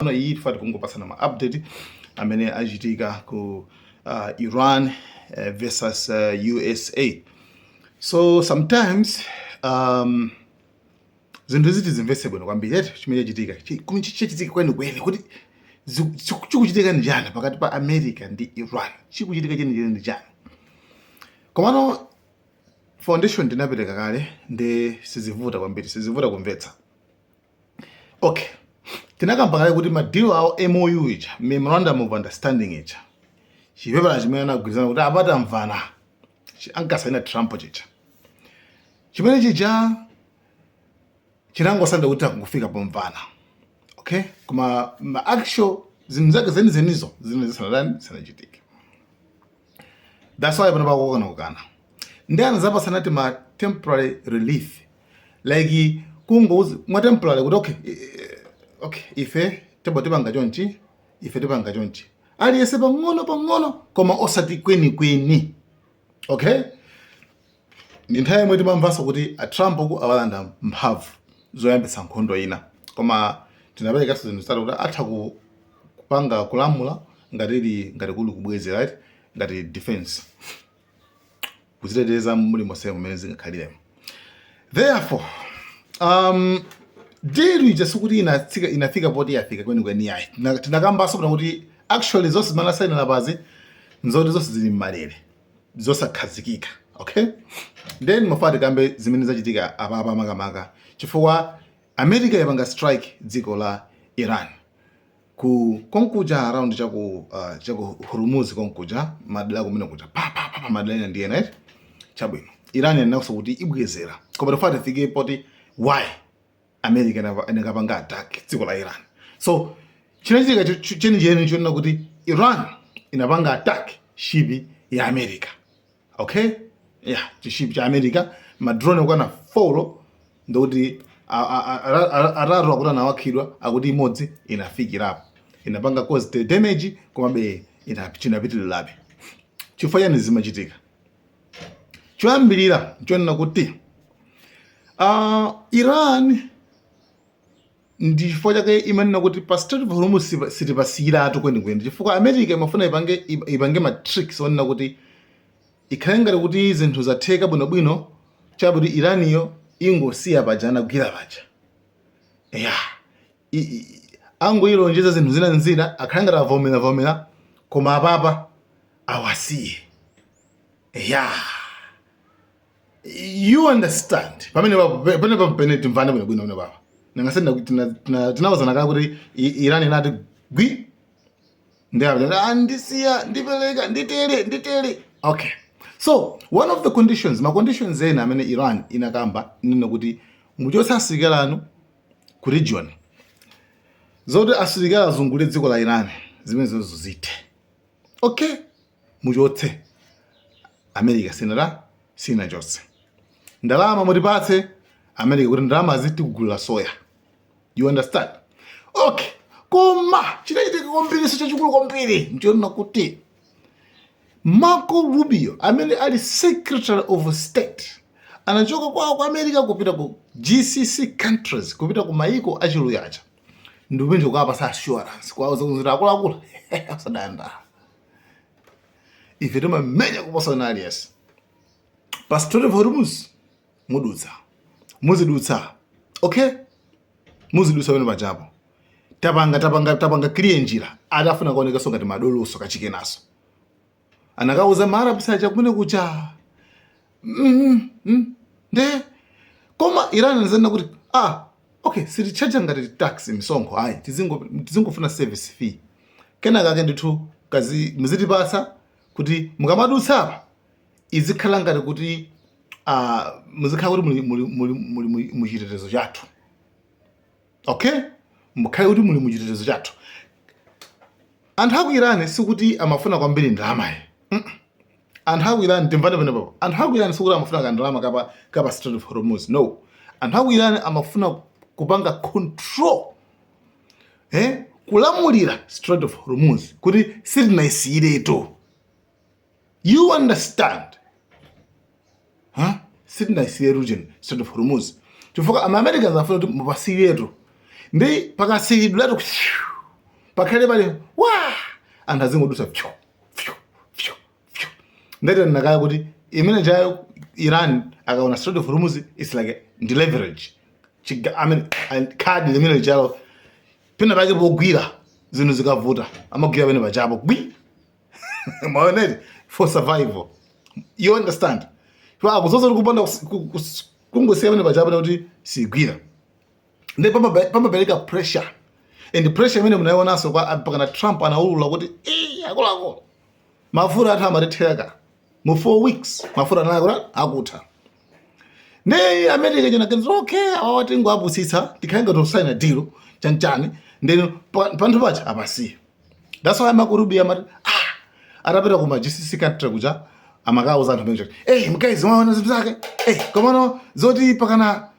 iyi tifati kungopasana ma update amene achitika ku Iran versus USA. So sometimes zinthu ziti zimvese bwino kwambiri eti chimene chachitika chichitika kwenikweni kuti chikuchitika ndi chani pakati pa America ndi Iran, chikuchitika chenicheni ndi chani. Komano foundation ndinapereka kale ndi sizivuta kwambiri, sizivuta kumvetsa. Okay, tinakamba kale kuti madeal awo MOU icha, memorandum of understanding icha, chipepala chimene anagwirizana kuti apata mvana ankasaina Trump chicha, chimene chicha chinangosanda kuti akungofika pomvana. Okay, koma ma actual zinthu zake zenizenizo zinachitike. That's why panapa kukana ndi anazapasana ti ma temporary relief, like kungozi mwa temporary kuti okay ife tipanga chonchi, ife tipanga chonchi, aliyese pang'ono koma osati kwenikweni. Okay, ndi nthawi yomwe timamvanso kuti a Trump ku awalanda mphamvu zoyambitsa nkhondo ina, koma tinaperekaso zinthu zitatu kuti atha kupanga kulamula ngati kuli kubwezi, right, ngati defense kuziteteza mulimo semu mmene zingakhaliremo. Therefore deal ija sikuti inafika poti yafika kwenikweni yayi. Tinakambaso kuti actually zonse zimene asainira pazi nzoti zonse zili mmalere zosakhazikika. Okay, then mafati kambe zimene zachitika apa makamaka chifukwa America yapanga strike dziko la Iran ku konkuja around chaku Hormuz, konkuja madala kumene kuja pa madala ndiye right chabwino. Iran yanakusa kuti ibwezera koma tofati fike poti why America inakapanga attack dziko la Iran. So chinachitika chenicheni chona kuti Iran inapanga attack shipi ya America. Okay, yeah, chishipi cha America madrone kwana 4 ndoti araro akuti anawakhidwa akuti imodzi inafikirapo inapanga cause damage koma be chinapitirirabe. Chifukwa yani zimachitika choyambirira nchonena kuti Iran ndi chifukwa chake imanena kuti pa Strait of Hormuz sitipasiyiratu kwenikweni, chifukwa America imafuna ipange ma tricks onena kuti ikhale ngati kuti zinthu zatheka bwinobwino chabuti Iraniyo ingosiya pajana kugwira paja. Angoilonjeza zinthu zina akhale ngati avomera koma apapa awasiye. You understand pamene timvane bwinobwino baba nangasenda tinawuzana kale kuti Iran inati gwi ndisiya ndipeleka nditere. Okay, so one of the conditions, ma conditions ena amene Iran inakamba nina kuti muchotse asilikali anu ku region zoti asilikali azungule dziko la Iran zimene zozite. Okay, muchotse. America sinachotse. Ndalama mutipatse America kuti ndalama zitigula soya. You understand? Okay, koma chinachitika kwambiri chachikulu kwambiri nchona kuti Marco Rubio amene ali Secretary of State anachoka kwa America kupita ku GCC countries, kupita ku maiko achiluyacha ndipinje kukapasa assurance kwa uzira akuluakulu asadanda ife timamenya kuposa nalies pa Strait of Hormuz muzidutsa. Okay, muzidutsa wenu pajapo tapanga clear njira adafuna kuoneka songa timadoloso kachike naso anakauza Maarab sacha kumene kucha nde koma Iran anazana kuti okay sitichaja ngati tax misonkho ayi tizingofuna service fee kenaka kake ndithu kazi muzitipasa kuti mukamadutsa apa izikhala ngati kuti muzikhala kuti muli muchitetezo chathu. Okay, mukhale kuti muli muchitetezo chathu. Anthu aku Iran sikuti amafuna kwambiri ndalama anthu aku Iran timvane pano anthu aku Iran sikuti amafuna ndalama kapa Strait of Hormuz. No, anthu aku Iran amafuna kupanga control kulamulira Strait of Hormuz kuti sitinayisiyiretu. You understand? Sitinayisiyiretu region Strait of Hormuz chifukwa ama Americans afuna kuti mupasiyiretu ndi pakasiyidwatu pakhale pali wa anthu azingodusa fyo fyo fyo fyo. Ndete nakaya kuti imene chayo Iran akaona Strait of Hormuz is like ndi leverage. I mean card limene chalo pena pake pogwira zinthu zikavuta amagwira pene pachapo gwi maoneti for survival. You understand? So akuzoza kupanda kungosiya pene pachapo kuti sigwira. Ndi pamabeleka pressure. And the pressure imene munaionaso kwa pakana Trump anaulula kuti akuluakulu mafuta athu amatetheka mu 4 weeks mafuta anayo akutha. Ne America jana kenzo okay awati ngwapusitsa tikhaenga to sign a deal chanchani then panthu pacha apasi. That's why makurubi amati atapita kuma GCC country kuja amakauza anthu menje hey mkazi mwaona zinthu zake komano zoti pakana.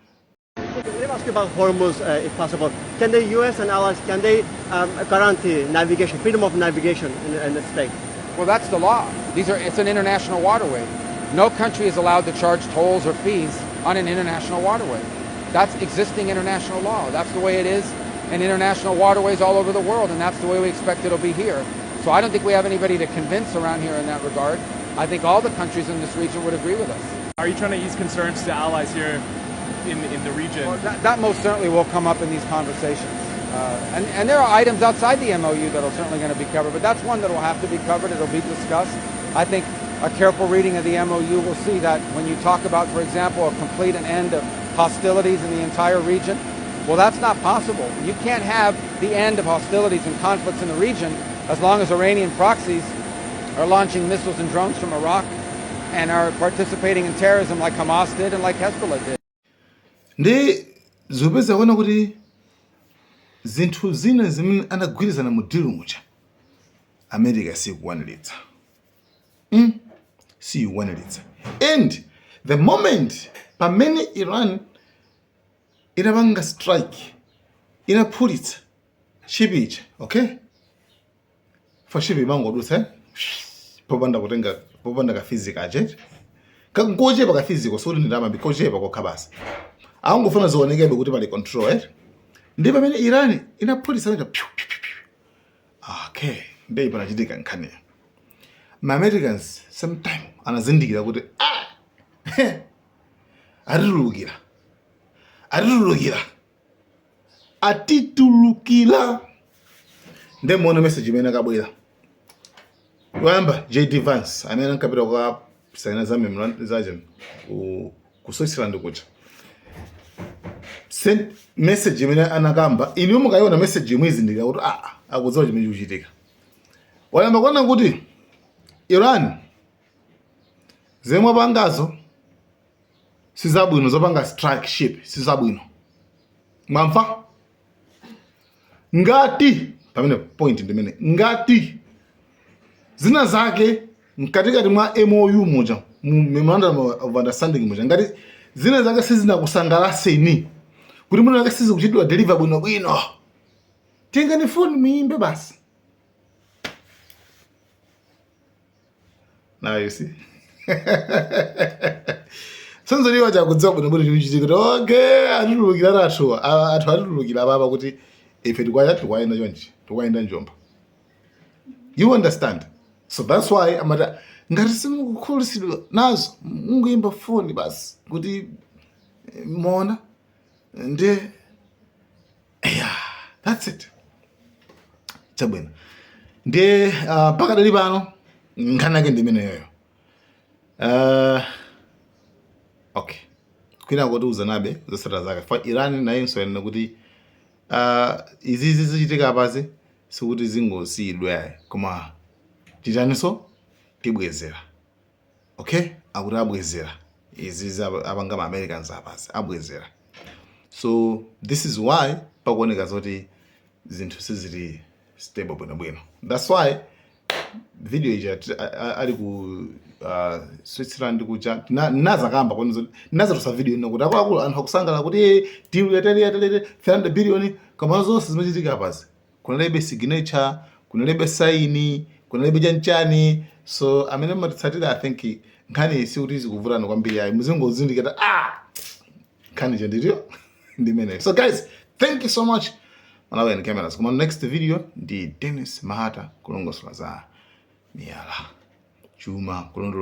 Let me ask you about Hormuz, if possible. Can the U.S. and allies, can they guarantee navigation, freedom of navigation in the state? Well, that's the law. It's an international waterway. No country is allowed to charge tolls or fees on an international waterway. That's existing international law. That's the way it is in international waterways all over the world, and that's the way we expect it'll be here. So I don't think we have anybody to convince around here in that regard. I think all the countries in this region would agree with us. Are you trying to ease concerns to allies here in the region? Well, that most certainly will come up in these conversations. And there are items outside the MOU that are certainly going to be covered, but that's one that will have to be covered. It'll be discussed. I think a careful reading of the MOU will see that when you talk about, for example, a complete and end of hostilities in the entire region, well, that's not possible. You can't have the end of hostilities and conflicts in the region as long as Iranian proxies are launching missiles and drones from Iraq and are participating in terrorism like Hamas did and like Hezbollah did. Ndi zopeza kuona kuti zinthu zina zimene anagwirizana mu deal muja America sikuwanilitsa. Sikuwanilitsa. And the moment pamene Iran inapanga strike inapulitsa ship ichi, okay? For ship imangodutsa popanda ka physical jet. Kangochepa ka physical so ndi ndama bikochepa kokha basi. Akungofuna zionekebe kuti pali control ndi pamene Iran inapulitsa kuti okay ndi panachitika nkhani. Ma Americans sometime anazindikira kuti atitulukira ndi muone message imene akabwera wamba JD Vance amene ankapita kwa saina za memorandum zajen ku Switzerland kuja send message imene anakamba iniyo mukaiona message imwe izindikira kuti akudziwa chimene chikuchitika. Wayamba kuona kuti Iran zemwe pangazo sizabwino zopanga strike ship sizabwino. Mwamva? Ngati pamene point ndimene ngati zina zake mkatikati mwa MOU moja memorandum of understanding moja ngati zina zake sizinakusangalaseni kuti munthu ake sizikuchitidwa deliver bwino tengani phone muimbe basi. Now you see. Sonzo liwa chakudziwa bwino chikuchitika kuti okay atulukira athu atulukira baba kuti ife tikwaenda chonchi tikwaenda njomba. You understand? So that's why amata ngati simukukhulisidwa nazo mungoimba phone basi kuti mona ndi that's it. Chabwino ndi pakadali pano nkhani yake ndimene yoyo. Okay kwina kuti uzanabe zasata zake for Iran nayinso yana kuti izi zichitika apazi sikuti zingosiyidwe koma titaniso tibwezera. Okay akuti abwezera izi abanga ma Americans apazi abwezera. So this is why pakuoneka zoti zinthu sizili stable bwino. That's why video ija ali ku Switzerland kuja nazakamba konizo nazatosa video ino kuti akulu anthu akusangala kuti deal yatele 300 billion kama zonse zimachitika apazi kunalebe signature kunalebe sign kunalebe chanchani. So amene matitsatira I think nkhani sikuti zikuvulana kwambiri ayi muzingozindikira nkhani je ndiriyo ndimene. So guys, thank you so much Malawi and cameras. Koma next video ndi Dennis Mahata kulongosola za miyala chuma kulondoloza